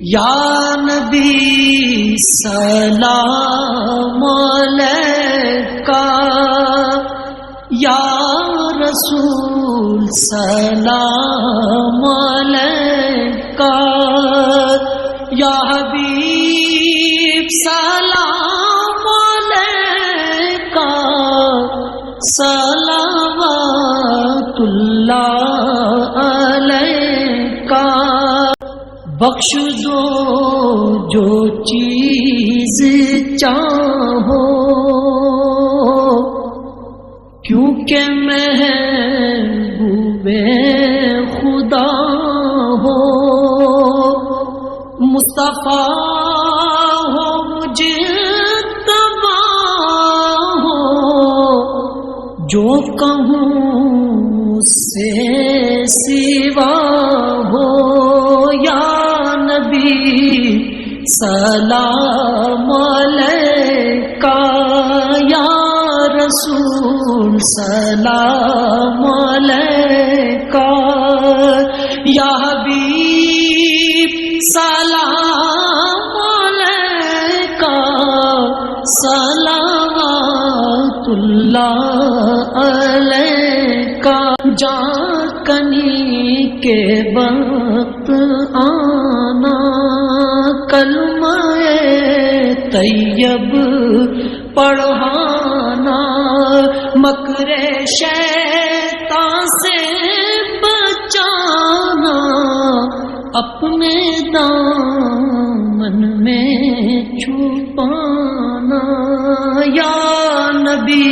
یا نبی سلام علیکہ، یا رسول سلام علیکہ، یا حبیب سلام علیکہ، صلوات اللہ علیکہ۔ بخش دو جو چیز چاہو، کیونکہ محبوب خدا ہو، مصطفیٰ ہو مجتبیٰ ہو، جو کہوں اس سے سوا ہو۔ یا نبی سلام علیکہ، یا رسول سلام علیکہ، یا حبیب سلام علیکہ، صلوات اللہ علیکہ۔ جاکنی کے وقت آنا، کلمہ طیب پڑھانا، مکر شیطان سے بچانا، اپنے دامن میں چھپانا۔ یا نبی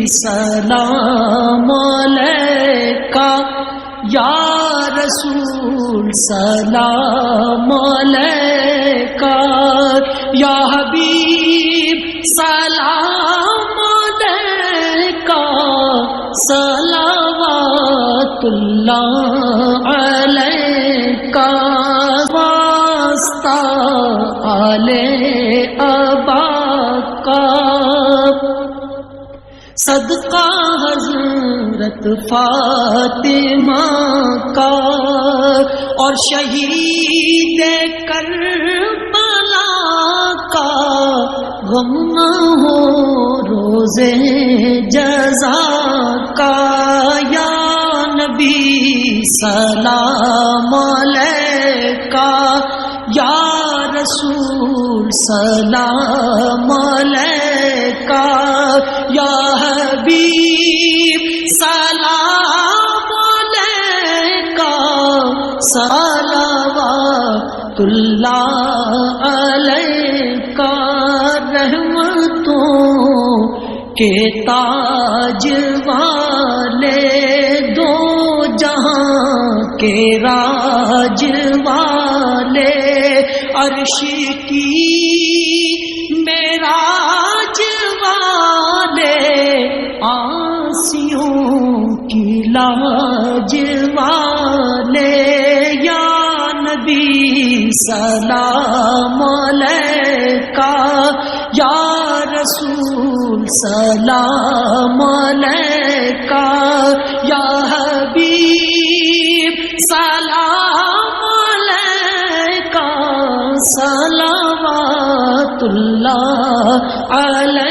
سلام علیکہ، یا رسول سلام علیکہ، یا حبیب سلام علیکہ، صلوات اللہ علیکہ۔ واسطہ آل ابا کا، صدقہ حضرت فاطمہ کا، اور شہید کربلا کا، غم نہ ہو روزے جزا کا۔ یا نبی سلام علیکہ، یا رسول سلام علیکہ، یا حبیب سلام علیکہ، صلوات اللہ علیکہ۔ رحمتوں کے تاج والے، دو جہاں کے راج والے، عرش کی معراج والے، آسیوں کی لاج والے۔ یا نبی سلام علیکہ، یا رسول سلام علیکہ، یا حبیب سلام علیکہ، صلوات اللہ علیکہ۔